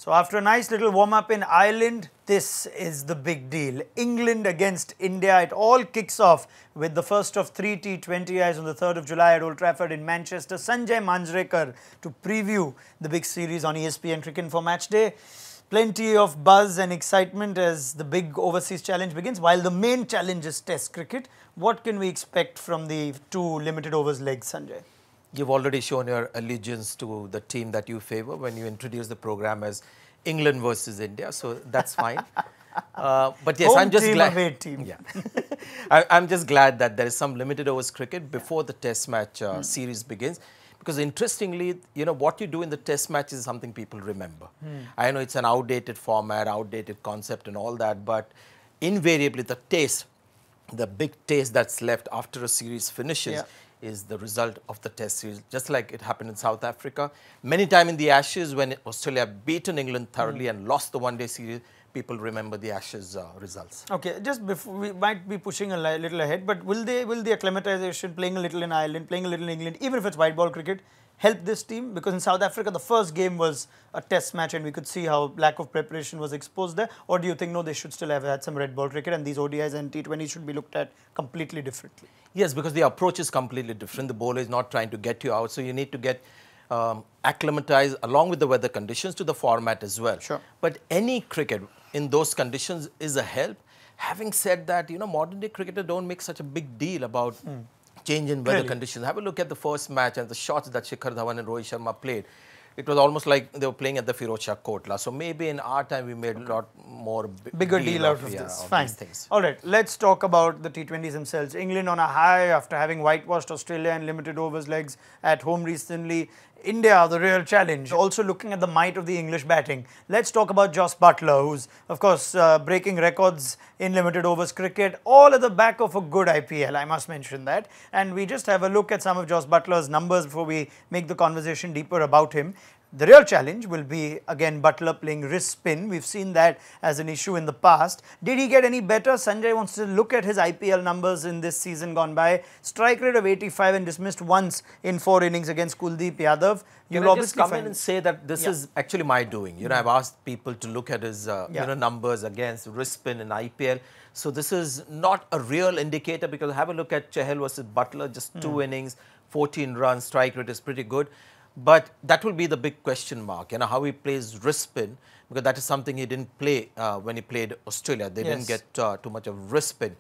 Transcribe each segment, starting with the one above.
So after a nice little warm-up in Ireland, this is the big deal. England against India. It all kicks off with the first of 3 T20Is on the 3rd of July at Old Trafford in Manchester. Sanjay Manjrekar to preview the big series on ESPN Cricinfo Match Day. Plenty of buzz and excitement as the big overseas challenge begins, while the main challenge is Test cricket. What can we expect from the two limited overs legs, Sanjay? You've already shown your allegiance to the team that you favor when you introduce the program as England versus India, so that's fine. But yes, I'm just glad. Away team. Yeah, I'm just glad that there is some limited overs cricket before the Test match series begins. Because interestingly, you know, what you do in the Test match is something people remember. I know it's an outdated format, outdated concept and all that, but invariably the taste, the big taste that's left after a series finishes is the result of the Test series, just like it happened in South Africa. Many times in the Ashes, when Australia beaten England thoroughly and lost the one-day series, people remember the Ashes results. Okay, just before, we might be pushing a little ahead, but will the acclimatization, playing a little in Ireland, playing a little in England, even if it's white ball cricket, help this team? Because in South Africa, the first game was a Test match and we could see how lack of preparation was exposed there. Or do you think, no, they should still have had some red ball cricket and these ODIs and T20s should be looked at completely differently? Yes, because the approach is completely different. The bowler is not trying to get you out, so you need to get acclimatized along with the weather conditions to the format as well. Sure. But any cricket in those conditions is a help. Having said that, you know, modern day cricketers don't make such a big deal about change in weather conditions. Have a look at the first match and the shots that Shikhar Dhawan and Rohit Sharma played. It was almost like they were playing at the Firozshah Kotla. So maybe in our time we made a lot more bigger deal out of this. Fine. All right, let's talk about the T20s themselves. England on a high after having whitewashed Australia in limited overs legs at home recently. India, the real challenge. Also looking at the might of the English batting. Let's talk about Jos Buttler, who's, of course, breaking records in limited overs cricket, all at the back of a good IPL, I must mention that. And we just have a look at some of Jos Buttler's numbers before we make the conversation deeper about him. The real challenge will be, again, Buttler playing wrist spin. We've seen that as an issue in the past. Did he get any better? Sanjay wants to look at his IPL numbers in this season gone by. Strike rate of 85 and dismissed once in 4 innings against Kuldeep Yadav. You will just come in and say that this is actually my doing. You know, I've asked people to look at his you know, numbers against wrist spin in IPL. So this is not a real indicator, because have a look at Chahal versus Buttler, just 2 innings, 14 runs, strike rate is pretty good. But that will be the big question mark, you know, how he plays wrist spin, because that is something he didn't play when he played Australia. They didn't get too much of wrist spin.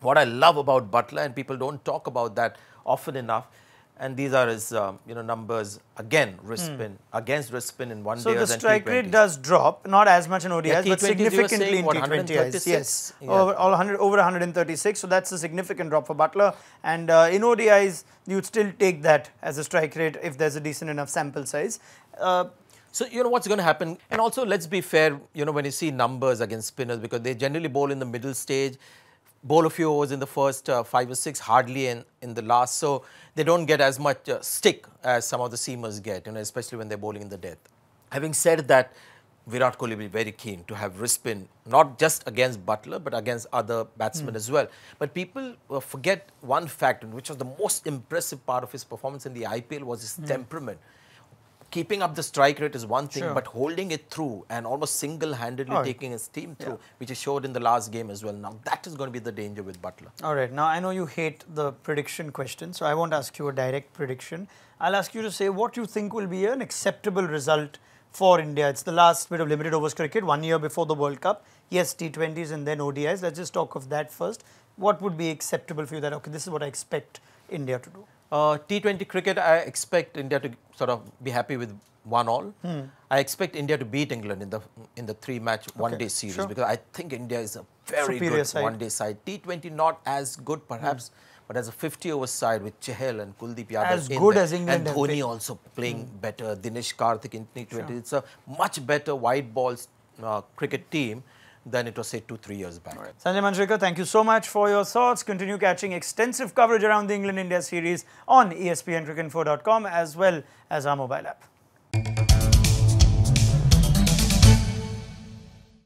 What I love about Buttler, and people don't talk about that often enough, and these are his you know, numbers, again, wrist spin, against wrist spin in one day. So the strike rate does drop, not as much in ODIs, but significantly in T20Is. Yes, over 136, so that's a significant drop for Buttler. And in ODIs, you'd still take that as a strike rate if there's a decent enough sample size. So, you know, what's going to happen? And also, let's be fair, you know, when you see numbers against spinners, because they generally bowl in the middle stage, bowl a few overs in the first 5 or 6, hardly in the last. So they don't get as much stick as some of the seamers get, you know, especially when they're bowling in the death. Having said that, Virat Kohli will be very keen to have wrist spin, not just against Buttler, but against other batsmen as well. But people forget one fact, which was the most impressive part of his performance in the IPL, was his temperament. Keeping up the strike rate is one thing, but holding it through and almost single-handedly taking his team through, which is showed in the last game as well. Now, that is going to be the danger with Buttler. All right. Now, I know you hate the prediction question, so I won't ask you a direct prediction. I'll ask you to say what you think will be an acceptable result for India. It's the last bit of limited overs cricket, 1 year before the World Cup. Yes, T20s and then ODIs. Let's just talk of that first. What would be acceptable for you that, okay, this is what I expect India to do? T20 cricket, I expect India to sort of be happy with 1-all. I expect India to beat England in the 3-match one-day series, because I think India is a very good one-day side. T20 not as good perhaps, but as a 50-over side with Chahal and Kuldeep Yadav as good as England, and Dhoni also playing better, Dinesh Karthik in T20. It's a much better white balls cricket team than it was, say, 2-3 years back. Right. Sanjay Manjrekar, thank you so much for your thoughts. Continue catching extensive coverage around the England-India series on ESPNcricinfo.com as well as our mobile app.